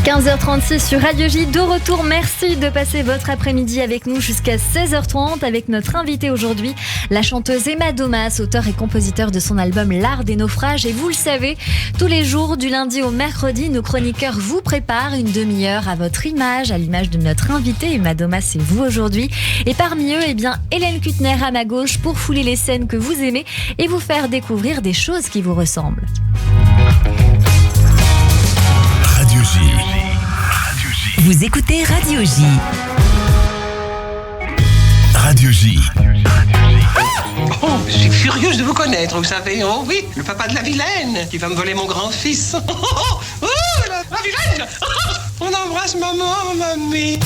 15h36 sur Radio J, de retour. Merci de passer votre après-midi avec nous jusqu'à 16h30 avec notre invitée aujourd'hui, la chanteuse Emma Domas, auteure et compositeur de son album L'Art des naufrages. Et vous le savez, tous les jours du lundi au mercredi, nos chroniqueurs vous préparent une demi-heure à votre image, à l'image de notre invitée Emma Domas, c'est vous aujourd'hui. Et parmi eux, Hélène Kuttner à ma gauche pour fouler les scènes que vous aimez et vous faire découvrir des choses qui vous ressemblent. Radio J. Vous écoutez Radio J. Radio J. Oh, je suis furieuse de vous connaître, vous savez. Oh oui, le papa de la vilaine qui va me voler mon grand-fils. Oh, la vilaine. On embrasse maman, mamie.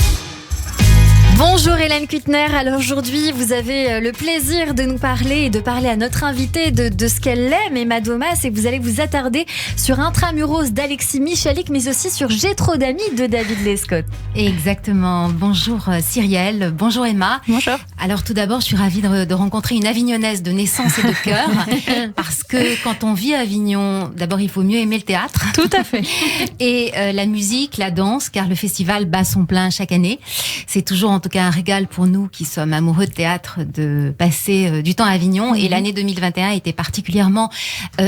Bonjour Hélène Kuttner, alors aujourd'hui vous avez le plaisir de nous parler et de parler à notre invitée de ce qu'elle aime, Emma Domas, et vous allez vous attarder sur Intramuros d'Alexis Michalik, mais aussi sur J'ai trop d'amis de David Lescott. Exactement, bonjour Cyrielle, bonjour Emma. Bonjour. Alors tout d'abord je suis ravie de rencontrer une Avignonnaise de naissance et de cœur, parce que quand on vit à Avignon, d'abord il faut mieux aimer le théâtre. Tout à fait. Et la musique, la danse, car le festival bat son plein chaque année. C'est toujours en tout cas un régal pour nous qui sommes amoureux de théâtre de passer du temps à Avignon. Et l'année 2021 était particulièrement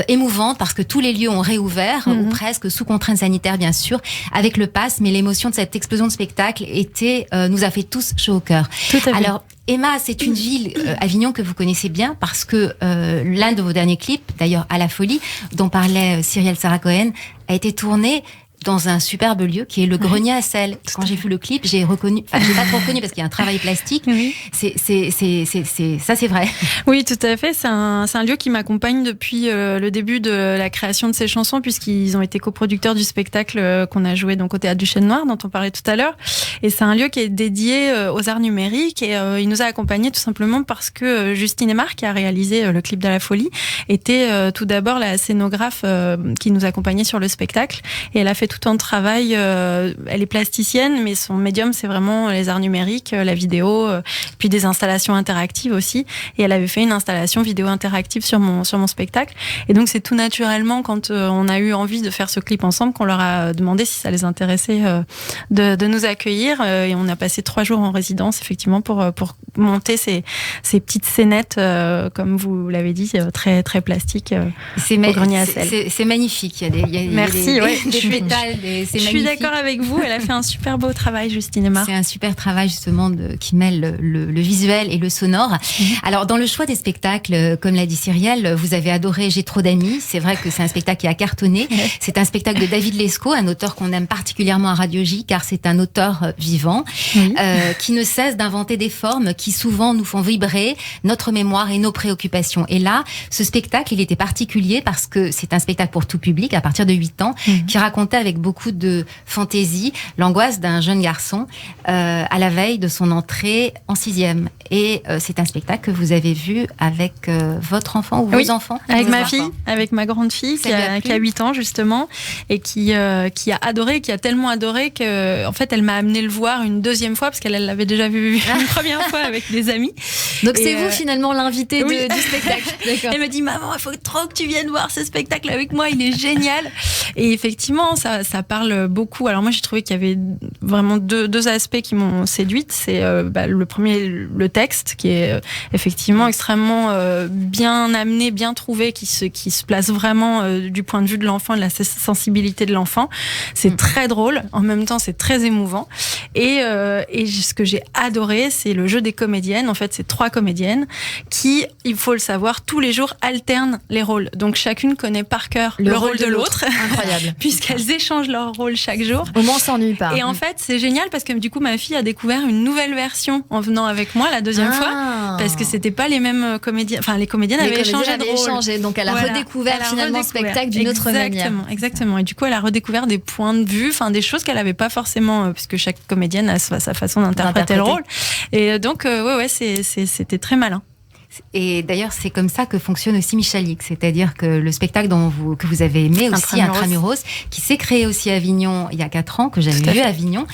émouvante parce que tous les lieux ont réouvert, ou presque, sous contraintes sanitaires bien sûr, avec le pass, mais l'émotion de cette explosion de spectacle nous a fait tous chaud au cœur. Tout à fait. Alors, Emma, c'est une ville, Avignon, que vous connaissez bien parce que l'un de vos derniers clips, d'ailleurs à la Folie, dont parlait Cyrielle Sarah Cohen, a été tourné dans un superbe lieu qui est le Grenier à sel. Quand j'ai vu le clip, j'ai reconnu, enfin j'ai pas trop reconnu parce qu'il y a un travail plastique. Oui. C'est vrai. Oui, tout à fait. C'est un lieu qui m'accompagne depuis le début de la création de ces chansons, puisqu'ils ont été coproducteurs du spectacle qu'on a joué donc au Théâtre du Chêne Noir, dont on parlait tout à l'heure. Et c'est un lieu qui est dédié aux arts numériques et il nous a accompagnés tout simplement parce que Justine Aymar, qui a réalisé le clip de la Folie, était tout d'abord la scénographe qui nous accompagnait sur le spectacle. Et elle a fait tout un travail. Elle est plasticienne, mais son médium, c'est vraiment les arts numériques, la vidéo, puis des installations interactives aussi. Et elle avait fait une installation vidéo interactive sur mon spectacle. Et donc, c'est tout naturellement, quand on a eu envie de faire ce clip ensemble, qu'on leur a demandé si ça les intéressait de nous accueillir. Et on a passé 3 jours en résidence, effectivement, pour monter ces petites scénettes, comme vous l'avez dit, très, très plastiques, au Grenier à sel. C'est magnifique. Il y a Merci, des pétales. Je suis d'accord avec vous, elle a fait un super beau travail, Justine Aymar. C'est un super travail justement qui mêle le visuel et le sonore. Alors dans le choix des spectacles, comme l'a dit Cyrielle, vous avez adoré J'ai trop d'amis. C'est vrai que c'est un spectacle qui a cartonné. C'est un spectacle de David Lescott, un auteur qu'on aime particulièrement à Radio J, car c'est un auteur vivant, qui ne cesse d'inventer des formes qui souvent nous font vibrer notre mémoire et nos préoccupations. Et là, ce spectacle, il était particulier parce que c'est un spectacle pour tout public à partir de 8 ans, qui racontait avec beaucoup de fantaisie l'angoisse d'un jeune garçon à la veille de son entrée en 6e. Et c'est un spectacle que vous avez vu avec votre enfant ou vos enfants? Avec ma fille, avec ma grande fille qui a 8 ans justement, et qui a adoré, qui a tellement adoré que en fait elle m'a amené le voir une 2e fois parce qu'elle l'avait déjà vu une première fois avec des amis. Donc c'est vous finalement l'invité du spectacle. D'accord. Elle me dit maman, il faut trop que tu viennes voir ce spectacle avec moi, il est génial. Et effectivement ça parle beaucoup. Alors moi j'ai trouvé qu'il y avait vraiment deux aspects qui m'ont séduite. C'est le premier, le texte qui est effectivement extrêmement bien amené, bien trouvé, qui se place vraiment du point de vue de l'enfant, de la sensibilité de l'enfant. C'est très drôle, en même temps c'est très émouvant. Et ce que j'ai adoré, c'est le jeu des comédiennes. En fait, c'est 3 comédiennes qui, il faut le savoir, tous les jours alternent les rôles. Donc chacune connaît par cœur le rôle de l'autre. Incroyable. Puisqu'elles échangent leur rôle chaque jour. Au moins on s'ennuie pas. Et en fait, c'est génial parce que du coup, ma fille a découvert une nouvelle version en venant avec moi la 2e fois, parce que c'était pas les mêmes comédiens. Enfin, les comédiennes avaient échangé de rôle. Donc elle a redécouvert finalement le spectacle d'une autre manière. Exactement. Et du coup, elle a redécouvert des points de vue, des choses qu'elle avait pas forcément, puisque chaque comédienne a sa façon d'interpréter le rôle. Et donc, c'était très malin. Et d'ailleurs, c'est comme ça que fonctionne aussi Michalik, c'est-à-dire que le spectacle que vous avez aimé aussi, Intramuros, qui s'est créé aussi à Avignon il y a 4 ans, que j'avais vu à Avignon,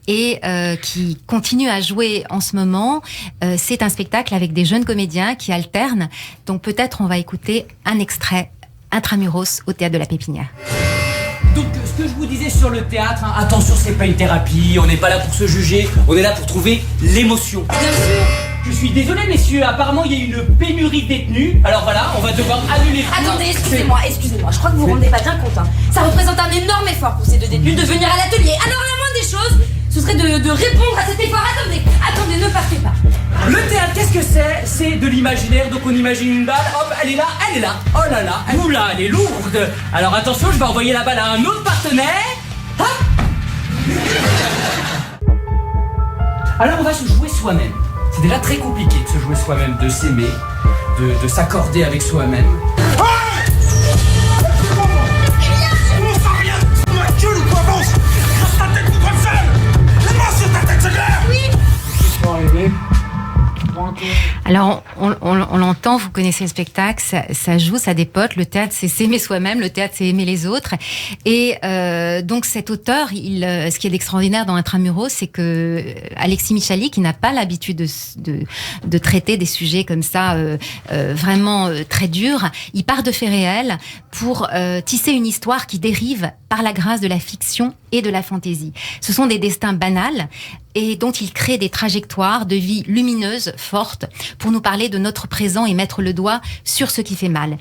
et qui continue à jouer en ce moment. C'est un spectacle avec des jeunes comédiens qui alternent. Donc peut-être on va écouter un extrait, Intramuros au Théâtre de la Pépinière. Donc, ce que je vous disais sur le théâtre, hein, attention, c'est pas une thérapie, on n'est pas là pour se juger, on est là pour trouver l'émotion. Bien sûr. Je suis désolé, messieurs, apparemment il y a une pénurie de détenus, alors voilà, on va devoir annuler... Attendez, excusez-moi, je crois que vous vous rendez pas bien compte. Hein. Ça représente un énorme effort pour ces 2 détenus de venir à l'atelier. Alors la moindre des choses, ce serait de répondre à cet effort. Attendez, ne partez pas. Le théâtre, qu'est-ce que c'est? C'est de l'imaginaire, donc on imagine une balle, hop, elle est là, oh là là, oula, elle est lourde. Alors attention, je vais envoyer la balle à un autre partenaire, hop. Alors on va se jouer soi-même. C'est déjà très compliqué de se jouer soi-même, de s'aimer, de s'accorder avec soi-même. Alors, on l'entend, vous connaissez le spectacle, ça joue, ça dépote. Le théâtre, c'est s'aimer soi-même, le théâtre, c'est aimer les autres. Et donc, cet auteur, ce qui est d'extraordinaire dans Intramuros, c'est que Alexis Michalik, qui n'a pas l'habitude de traiter des sujets comme ça, vraiment très durs, il part de faits réels pour tisser une histoire qui dérive par la grâce de la fiction et de la fantaisie. Ce sont des destins banals et dont il crée des trajectoires de vie lumineuses, fortes, pour nous parler de notre présent et mettre le doigt sur ce qui fait mal.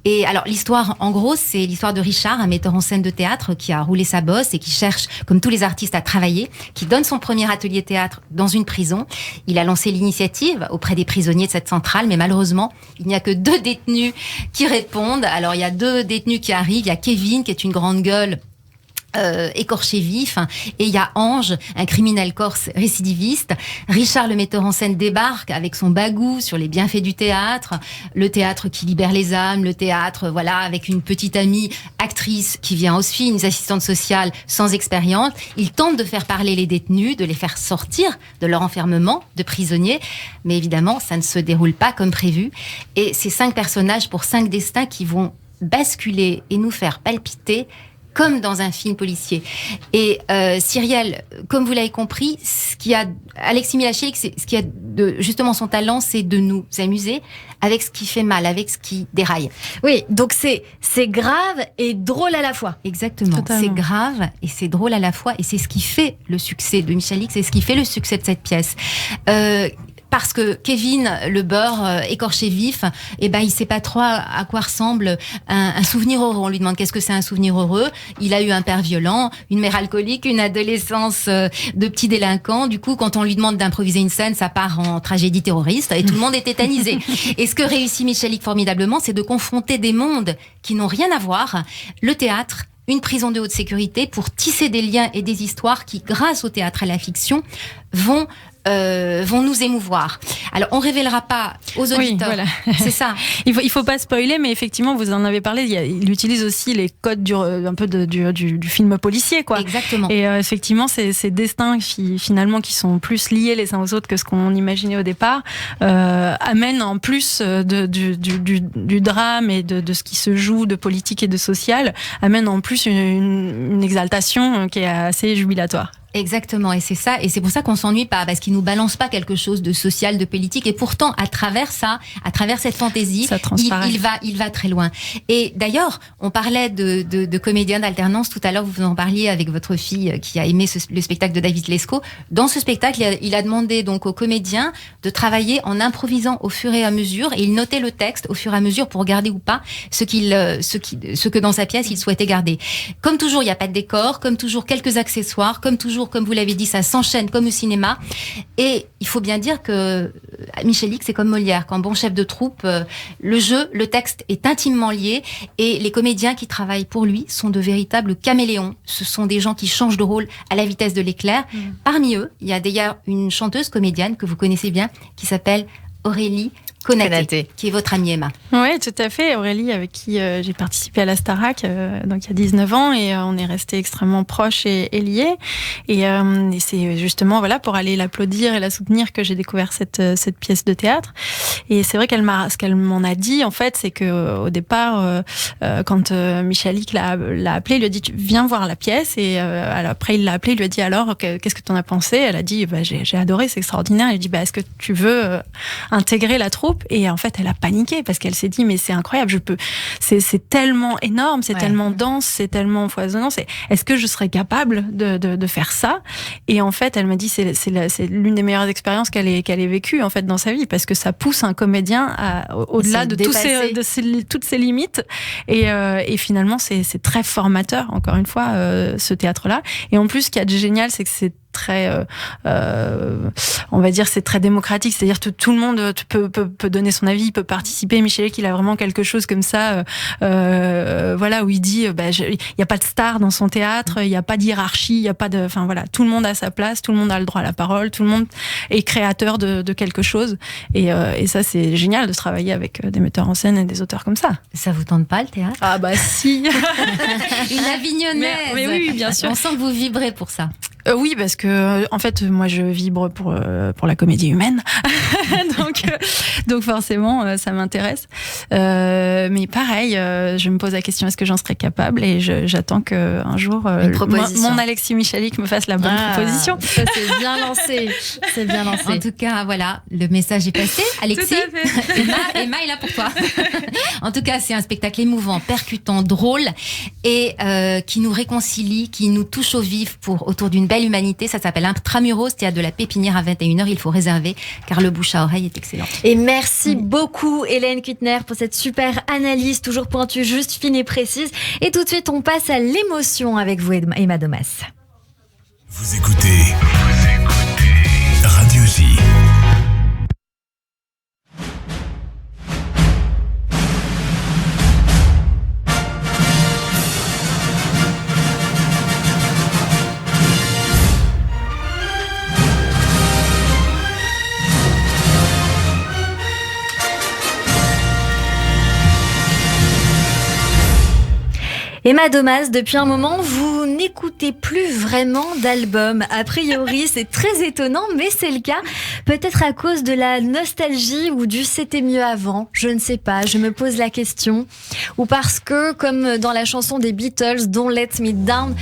Et alors, l'histoire, en gros, c'est l'histoire de Richard, un metteur en scène de théâtre qui a roulé sa bosse et qui cherche, comme tous les artistes, à travailler, qui donne son premier atelier théâtre dans une prison. Il a lancé l'initiative auprès des prisonniers de cette centrale, mais malheureusement, il n'y a que 2 détenus qui répondent. Alors, il y a 2 détenus qui arrivent. Il y a Kevin, qui est une grande gueule, écorché vif, et il y a Ange, un criminel corse récidiviste. Richard, le metteur en scène, débarque avec son bagou sur les bienfaits du théâtre, le théâtre qui libère les âmes, le théâtre, voilà, avec une petite amie actrice qui vient aussi, une assistante sociale sans expérience. Il tente de faire parler les détenus, de les faire sortir de leur enfermement de prisonniers, mais évidemment, ça ne se déroule pas comme prévu. Et ces 5 personnages pour 5 destins qui vont basculer et nous faire palpiter comme dans un film policier. Et Cyrielle, comme vous l'avez compris, Alexis Michalik, ce qui a justement son talent, c'est de nous amuser avec ce qui fait mal, avec ce qui déraille. Oui, donc c'est grave et drôle à la fois. Exactement. Totalement. C'est grave et c'est drôle à la fois, et c'est ce qui fait le succès de Michalik, c'est ce qui fait le succès de cette pièce. Parce que Kevin, le beurre écorché vif, il sait pas trop à quoi ressemble un souvenir heureux. On lui demande qu'est-ce que c'est un souvenir heureux. Il a eu un père violent, une mère alcoolique, une adolescence de petit délinquant. Du coup, quand on lui demande d'improviser une scène, ça part en tragédie terroriste et tout le monde est tétanisé. Et ce que réussit Michalik formidablement, c'est de confronter des mondes qui n'ont rien à voir. Le théâtre, une prison de haute sécurité, pour tisser des liens et des histoires qui, grâce au théâtre et à la fiction, vont nous émouvoir. Alors, on révélera pas aux auditeurs. Oui, voilà. C'est ça. Il faut pas spoiler, mais effectivement, vous en avez parlé. Il utilise aussi les codes du film policier, quoi. Exactement. Et effectivement, ces destins finalement qui sont plus liés les uns aux autres que ce qu'on imaginait au départ, amènent en plus du drame et de ce qui se joue de politique et de social, amènent en plus une exaltation qui est assez jubilatoire. Exactement, et c'est ça, et c'est pour ça qu'on s'ennuie pas, parce qu'il nous balance pas quelque chose de social, de politique, et pourtant à travers ça, à travers cette fantaisie, il va très loin. Et d'ailleurs, on parlait de comédiens d'alternance tout à l'heure, vous en parliez avec votre fille qui a aimé le spectacle de David Lescaut. Dans ce spectacle, il a demandé donc aux comédiens de travailler en improvisant au fur et à mesure, et il notait le texte au fur et à mesure pour garder ou pas ce que dans sa pièce il souhaitait garder. Comme toujours, il n'y a pas de décor, comme toujours quelques accessoires, comme toujours, comme vous l'avez dit, ça s'enchaîne comme au cinéma. Et il faut bien dire que Michalik, c'est comme Molière. Quand bon chef de troupe, le jeu, le texte est intimement lié, et les comédiens qui travaillent pour lui sont de véritables caméléons. Ce sont des gens qui changent de rôle à la vitesse de l'éclair. Parmi eux, il y a d'ailleurs une chanteuse comédienne que vous connaissez bien, qui s'appelle Aurélie Konaté, qui est votre amie Emma. Oui, tout à fait. Aurélie, avec qui j'ai participé à la Starac donc il y a 19 ans, et on est restés extrêmement proches et liés. Et c'est justement pour aller l'applaudir et la soutenir que j'ai découvert cette pièce de théâtre. Et c'est vrai ce qu'elle m'en a dit, en fait, c'est que au départ, quand Michalik l'a appelé, il lui a dit viens voir la pièce. Et après il l'a appelé, il lui a dit alors qu'est-ce que t'en as pensé? Elle a dit j'ai adoré, c'est extraordinaire. Il dit est-ce que tu veux intégrer la troupe? troupe. Et en fait, elle a paniqué parce qu'elle s'est dit, mais c'est incroyable, c'est tellement énorme, c'est tellement dense, c'est tellement foisonnant. Est-ce que je serais capable de faire ça? Et en fait, elle m'a dit, c'est l'une des meilleures expériences qu'elle ait vécues en fait dans sa vie, parce que ça pousse un comédien au-delà de toutes ses limites. Et finalement, c'est très formateur, encore une fois, ce théâtre-là. Et en plus, ce qu'il y a de génial, c'est que c'est très, on va dire, c'est très démocratique. C'est-à-dire que tout le monde peut donner son avis, peut participer. Michel, il a vraiment quelque chose comme ça, voilà, où il dit, il n'y a pas de star dans son théâtre, il n'y a pas de hiérarchie, il n'y a pas de, enfin voilà, tout le monde a sa place, tout le monde a le droit à la parole, tout le monde est créateur de quelque chose. Et ça, c'est génial de travailler avec des metteurs en scène et des auteurs comme ça. Ça vous tente pas le théâtre? Ah bah si. Une Avignonnaise. Mais oui, bien sûr. On sent que vous vibrez pour ça. Oui, parce que en fait, moi, je vibre pour la comédie humaine, donc forcément, ça m'intéresse. Mais pareil, je me pose la question, est-ce que j'en serais capable? Et j'attends que un jour, mon Alexis Michalik me fasse la bonne proposition. Ça, c'est bien lancé. C'est bien lancé. En tout cas, voilà, le message est passé. Alexis, tout à fait. Emma est là pour toi. En tout cas, c'est un spectacle émouvant, percutant, drôle et qui nous réconcilie, qui nous touche au vif autour d'une belle humanité. Ça s'appelle Intramuros, théâtre de la Pépinière à 21h. Il faut réserver car le bouche à oreille est excellent. Et merci beaucoup Hélène Kuitner pour cette super analyse, toujours pointue, juste, fine et précise. Et tout de suite, on passe à l'émotion avec vous, Emma Domas. Vous écoutez Radio J. Emma Domas, depuis un moment, vous n'écoutez plus vraiment d'albums. A priori, c'est très étonnant, mais c'est le cas. Peut-être à cause de la nostalgie ou du c'était mieux avant. Je ne sais pas, je me pose la question. Ou parce que, comme dans la chanson des Beatles, Don't Let Me Down,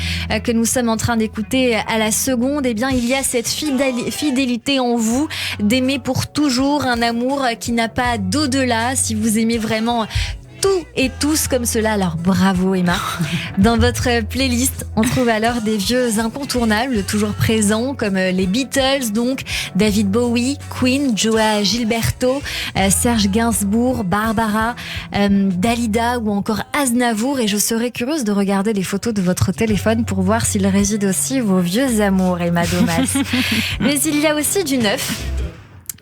que nous sommes en train d'écouter à la seconde, eh bien, il y a cette fidélité en vous, d'aimer pour toujours, un amour qui n'a pas d'au-delà. Si vous aimez vraiment tout et tous comme cela, alors bravo Emma. Dans votre playlist, on trouve alors des vieux incontournables toujours présents comme les Beatles, donc David Bowie, Queen, Joao Gilberto, Serge Gainsbourg, Barbara, Dalida ou encore Aznavour. Et je serais curieuse de regarder les photos de votre téléphone pour voir s'il réside aussi vos vieux amours, Emma Domas. Mais il y a aussi du neuf,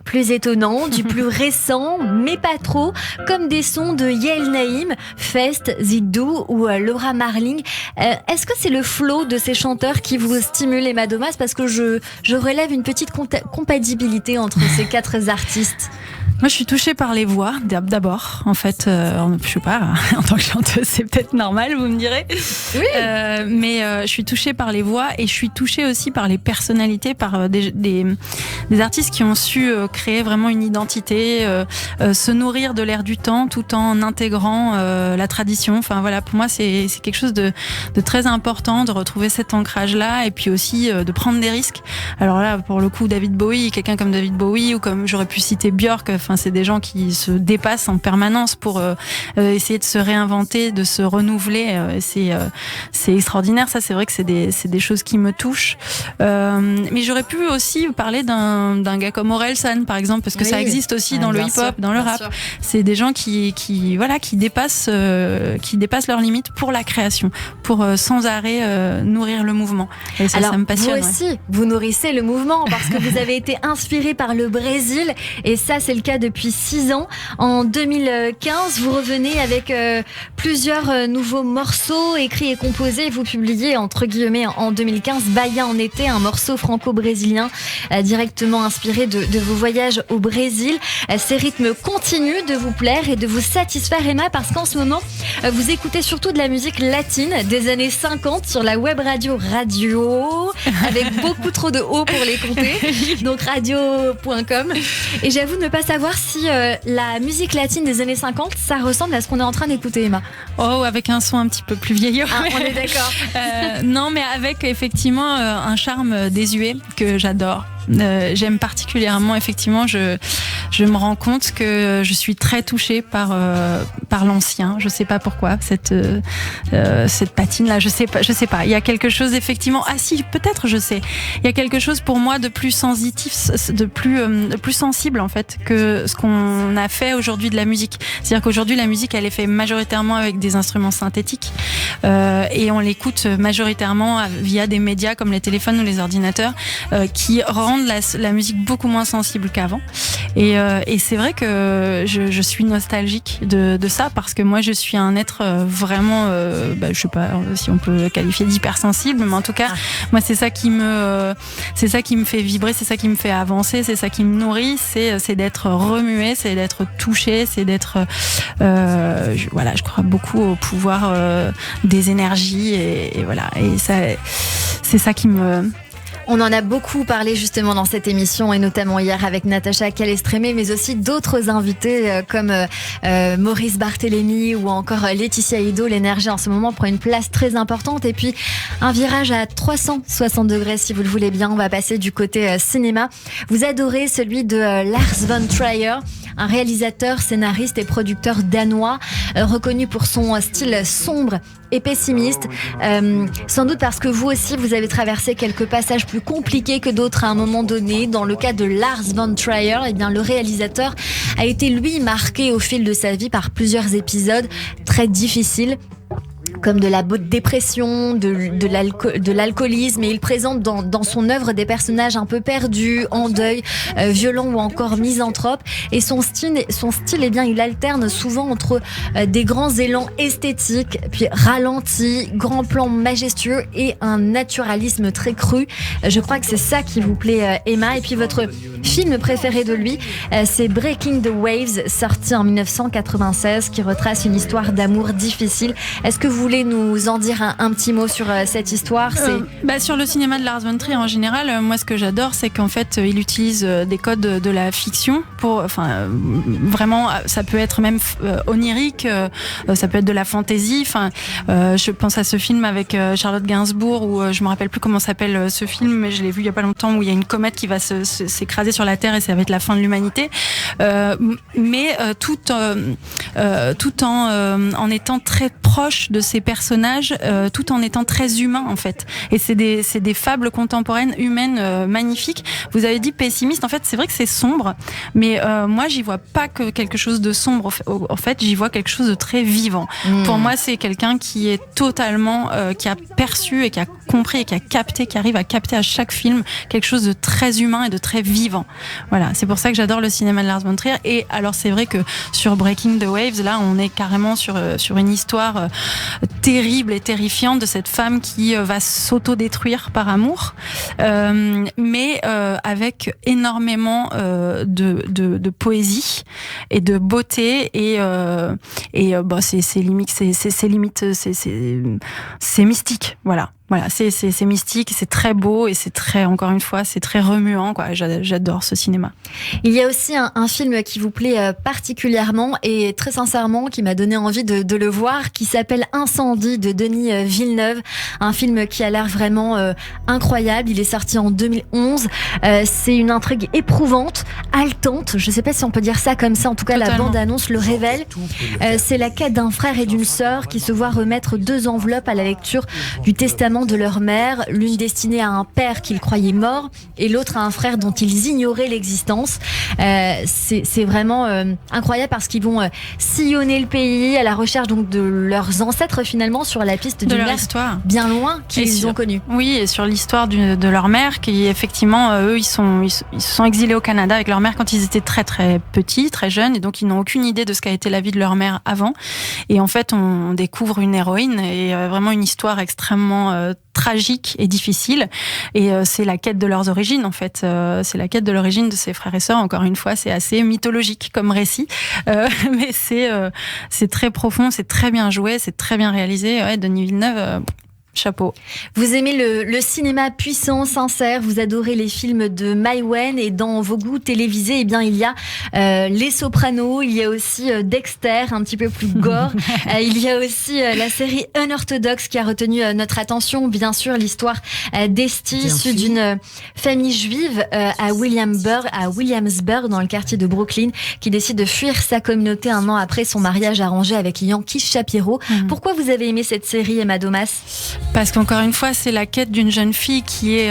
plus étonnant, du plus récent, mais pas trop, comme des sons de Yael Naïm, Fest, Zidou ou Laura Marling. Est-ce que c'est le flow de ces chanteurs qui vous stimule, Emma Domas? Parce que je relève une petite compatibilité entre ces quatre artistes. Moi, je suis touchée par les voix, d'abord. En fait, je sais pas, en tant que chanteuse, c'est peut-être normal, vous me direz. Oui. Mais je suis touchée par les voix et je suis touchée aussi par les personnalités, par des artistes qui ont su créer vraiment une identité, se nourrir de l'air du temps tout en intégrant la tradition. Enfin voilà, pour moi, c'est quelque chose de très important de retrouver cet ancrage-là et puis aussi de prendre des risques. Alors là, pour le coup, David Bowie, quelqu'un comme David Bowie ou comme j'aurais pu citer Björk. Enfin, c'est des gens qui se dépassent en permanence pour essayer de se réinventer, de se renouveler. C'est extraordinaire. Ça, c'est vrai que c'est des choses qui me touchent. Mais j'aurais pu aussi parler d'un gars comme Orelsan, par exemple, parce que ça existe aussi dans le hip-hop, dans le rap. Sûr. C'est des gens qui dépassent leurs limites pour la création, pour sans arrêt nourrir le mouvement. Et ça, alors, ça me passionne. Vous aussi, vous nourrissez le mouvement parce que vous avez été inspiré par le Brésil et ça, c'est le cas depuis 6 ans. En 2015, vous revenez avec plusieurs nouveaux morceaux écrits et composés. Vous publiez, entre guillemets, en 2015, Bahia en été, un morceau franco-brésilien directement inspiré de vos voyages au Brésil. Ces rythmes continuent de vous plaire et de vous satisfaire, Emma, parce qu'en ce moment, vous écoutez surtout de la musique latine des années 50 sur la web radio avec beaucoup trop de O pour les compter, donc radio.com. Et j'avoue ne pas savoir si la musique latine des années 50, ça ressemble à ce qu'on est en train d'écouter, Emma. Oh, avec un son un petit peu plus vieillot. Ah, on est d'accord. Non, mais avec effectivement un charme désuet que j'adore. j'aime particulièrement, effectivement, je me rends compte que je suis très touchée par l'ancien. Je sais pas pourquoi cette patine là. Je sais pas. Il y a quelque chose effectivement. Ah si, peut-être je sais. Il y a quelque chose pour moi de plus sensitif, de plus sensible en fait que ce qu'on a fait aujourd'hui de la musique. C'est-à-dire qu'aujourd'hui la musique elle est faite majoritairement avec des instruments synthétiques et on l'écoute majoritairement via des médias comme les téléphones ou les ordinateurs qui rendent la musique beaucoup moins sensible qu'avant. Et c'est vrai que je suis nostalgique de ça parce que moi je suis un être vraiment, je sais pas si on peut qualifier d'hypersensible, mais en tout cas moi c'est ça qui me fait vibrer, c'est ça qui me fait avancer, c'est ça qui me nourrit, c'est d'être remué, c'est d'être touché, c'est d'être je crois beaucoup au pouvoir des énergies et voilà, et ça c'est ça qui me... On en a beaucoup parlé justement dans cette émission et notamment hier avec Natacha Calestrémé, mais aussi d'autres invités comme Maurice Barthélémy ou encore Laetitia Idol. L'énergie en ce moment prend une place très importante et puis un virage à 360 degrés si vous le voulez bien. On va passer du côté cinéma. Vous adorez celui de Lars von Trier, un réalisateur, scénariste et producteur danois reconnu pour son style sombre et pessimiste, sans doute parce que vous aussi vous avez traversé quelques passages plus compliqués que d'autres à un moment donné. Dans le cas de Lars von Trier, eh bien, le réalisateur a été lui marqué au fil de sa vie par plusieurs épisodes très difficiles, comme de la dépression, de l'alcoolisme, et il présente dans son œuvre des personnages un peu perdus, en deuil, violents ou encore misanthropes. Et son style, eh bien, il alterne souvent entre des grands élans esthétiques, puis ralentis, grands plans majestueux et un naturalisme très cru. Je crois que c'est ça qui vous plaît, Emma. Et puis votre film préféré de lui, c'est Breaking the Waves, sorti en 1996, qui retrace une histoire d'amour difficile. Est-ce que vous voulez nous en dire un petit mot sur cette histoire? Sur le cinéma de Lars von Trier en général, moi ce que j'adore, c'est qu'en fait il utilise des codes de la fiction pour, vraiment, ça peut être même onirique, ça peut être de la fantaisie. Je pense à ce film avec Charlotte Gainsbourg où je me rappelle plus comment s'appelle ce film, mais je l'ai vu il y a pas longtemps, où il y a une comète qui va s'écraser sur la Terre et ça va être la fin de l'humanité. Mais tout en étant très proche de ces personnages, tout en étant très humain en fait. Et c'est des fables contemporaines humaines magnifiques. Vous avez dit pessimiste, en fait c'est vrai que c'est sombre, mais moi j'y vois pas que quelque chose de sombre. En fait j'y vois quelque chose de très vivant. Pour moi c'est quelqu'un qui est totalement, qui a perçu et qui a compris et qui a capté, qui arrive à capter à chaque film quelque chose de très humain et de très vivant. Voilà, c'est pour ça que j'adore le cinéma de Lars von Trier. Et alors c'est vrai que sur Breaking the Waves, là on est carrément sur une histoire terrible et terrifiante de cette femme qui va s'autodétruire par amour, mais avec énormément de poésie et de beauté c'est mystique, voilà. Voilà, c'est mystique, c'est très beau et c'est très, encore une fois, c'est très remuant, quoi. J'adore ce cinéma. Il y a aussi un film qui vous plaît particulièrement et très sincèrement qui m'a donné envie de le voir, qui s'appelle Incendie de Denis Villeneuve. Un film qui a l'air vraiment incroyable. Il est sorti en 2011. C'est une intrigue éprouvante, haletante. Je sais pas si on peut dire ça comme ça. En tout cas, totalement. La bande-annonce le révèle. C'est la quête d'un frère et d'une sœur qui se voient remettre 2 enveloppes à la lecture du testament de leur mère, l'une destinée à un père qu'ils croyaient mort et l'autre à un frère dont ils ignoraient l'existence. C'est vraiment incroyable parce qu'ils vont sillonner le pays à la recherche donc de leurs ancêtres finalement, sur la piste d'une mère histoire bien loin qu'ils ont connue. Oui, et sur l'histoire de leur mère qui effectivement eux ils se sont exilés au Canada avec leur mère quand ils étaient très très petits, très jeunes, et donc ils n'ont aucune idée de ce qu'a été la vie de leur mère avant. Et en fait on découvre une héroïne et vraiment une histoire extrêmement tragique et difficile, et c'est la quête de leurs origines en fait, c'est la quête de l'origine de ses frères et sœurs. Encore une fois c'est assez mythologique comme récit, mais c'est très profond, c'est très bien joué, c'est très bien réalisé. Ouais, Denis Villeneuve, chapeau. Vous aimez le cinéma puissant, sincère, vous adorez les films de Maïwenn et dans vos goûts télévisés, eh bien, il y a Les Sopranos, il y a aussi Dexter, un petit peu plus gore. Il y a aussi la série Unorthodox qui a retenu notre attention, bien sûr, l'histoire d'Esti, issue d'une famille juive à Williamsburg, dans le quartier de Brooklyn, qui décide de fuir sa communauté un an après son mariage arrangé avec Yankees Shapiro. Pourquoi vous avez aimé cette série, Emma Domas ? Parce qu'encore une fois, c'est la quête d'une jeune fille qui est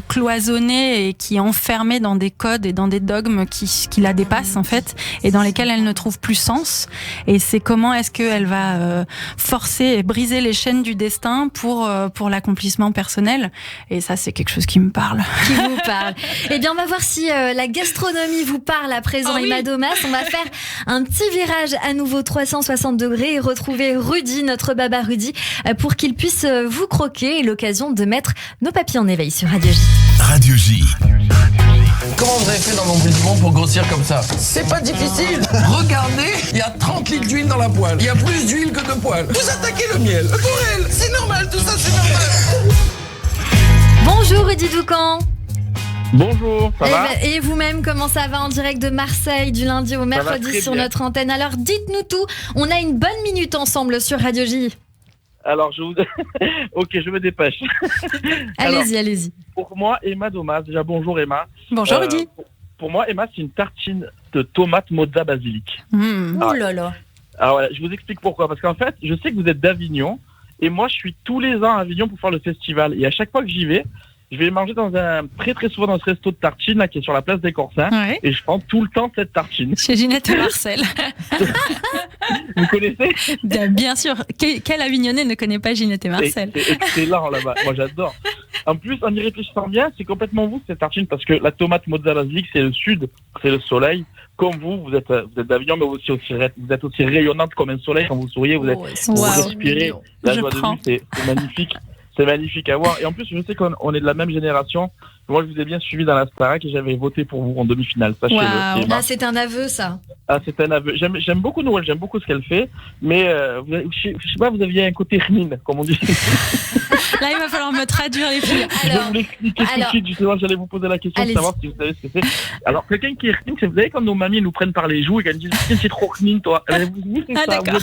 cloisonnée et qui est enfermée dans des codes et dans des dogmes qui la dépassent en fait, et dans lesquels elle ne trouve plus sens. Et c'est comment est-ce qu'elle va forcer et briser les chaînes du destin pour l'accomplissement personnel. Et ça, c'est quelque chose qui me parle. Qui vous parle. Eh bien, on va voir si la gastronomie vous parle à présent, Emma Domas. On va faire un petit virage à nouveau 360 degrés et retrouver Rudy, notre baba Rudy, pour qu'il puisse vous croquer, et l'occasion de mettre nos papilles en éveil sur Radio J. Radio J. Comment vous avez fait dans l'emplissement pour grossir comme ça? C'est pas difficile. Regardez, il y a 30 litres d'huile dans la poêle. Il y a plus d'huile que de poêle. Vous attaquez le miel. Pour elle, c'est normal, tout ça, c'est normal. Bonjour Rudy Doucan. Bonjour, ça va? Et vous-même, comment ça va en direct de Marseille du lundi au mercredi sur notre antenne? Alors dites-nous tout, on a une bonne minute ensemble sur Radio J. Alors ok, je me dépêche. Allez-y. Pour moi, Emma Domas, déjà bonjour Emma. Bonjour Rudy. Pour moi, Emma, c'est une tartine de tomate mozza basilic. Oh là là. Alors voilà, je vous explique pourquoi. Parce qu'en fait, je sais que vous êtes d'Avignon, et moi je suis tous les ans à Avignon pour faire le festival. Et à chaque fois que j'y vais, je vais manger très souvent dans ce resto de tartines là, qui est sur la place des Corsins, et je prends tout le temps cette tartine. Chez Ginette et Marcel. Vous connaissez? Bien sûr. Quel Avignonnais ne connaît pas Ginette et Marcel? C'est excellent là-bas. Moi j'adore. En plus, en y réfléchissant bien, c'est complètement vous cette tartine, parce que la tomate mozza basilic, c'est le sud, c'est le soleil. Comme vous êtes d'Avignon, mais vous êtes aussi rayonnante comme un soleil quand vous souriez, vous respirez la joie de vivre, c'est magnifique. C'est magnifique à voir. Et en plus, je sais qu'on est de la même génération. Moi, je vous ai bien suivi dans la Starac et j'avais voté pour vous en demi-finale. Sachez-le. Ah, c'est un aveu, ça. Ah, c'est un aveu. J'aime beaucoup Noël, j'aime beaucoup ce qu'elle fait. Mais je sais pas, vous aviez un côté rmine, comme on dit. Là, il va falloir me traduire les filles. Je vais vous l'expliquer tout de suite. Justement, j'allais vous poser la question de savoir si vous savez ce que c'est. Alors, quelqu'un qui est rmine, c'est, vous savez, quand nos mamies nous prennent par les joues et qu'elles disent « c'est trop rmine, toi ». Vous, c'est ça. D'accord.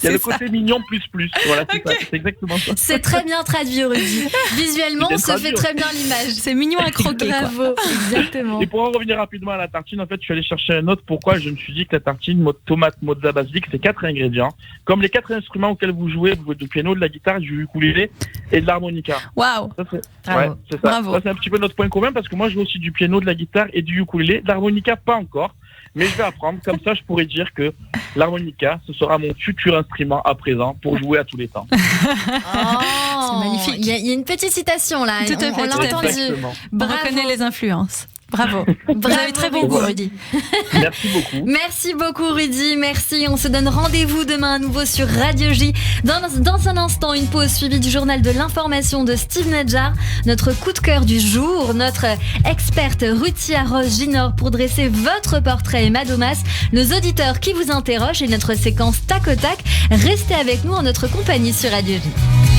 Il y a le côté mignon plus. Voilà, c'est ça. C'est exactement ça. C'est très bien traduit, Rudy. Visuellement, on se fait très bien l'image. C'est mignon à croquer. Bravo, exactement. Et pour en revenir rapidement à la tartine, en fait, je suis allé chercher un autre. Pourquoi? Je me suis dit que la tartine tomate mozza basilic, c'est 4 ingrédients. Comme les 4 instruments auxquels vous jouez du piano, de la guitare, du ukulélé et de l'harmonica. Waouh. C'est ça. Ça, c'est un petit peu notre point commun, parce que moi, je joue aussi du piano, de la guitare et du ukulélé. De l'harmonica, pas encore. Mais je vais apprendre, comme ça je pourrais dire que l'harmonica, ce sera mon futur instrument à présent pour jouer à tous les temps. C'est magnifique. Il y a une petite citation là, tout à fait, on l'a entendu. On reconnaît les influences. Bravo. Vous avez très bon goût, Rudy. Merci beaucoup. Merci beaucoup, Rudy. Merci. On se donne rendez-vous demain à nouveau sur Radio J. Dans un instant, une pause suivie du journal de l'information de Steve Nadjar, notre coup de cœur du jour, notre experte Ruthia Rose-Ginor pour dresser votre portrait Emma Domas, nos auditeurs qui vous interrogent et notre séquence tac au tac. Restez avec nous en notre compagnie sur Radio J.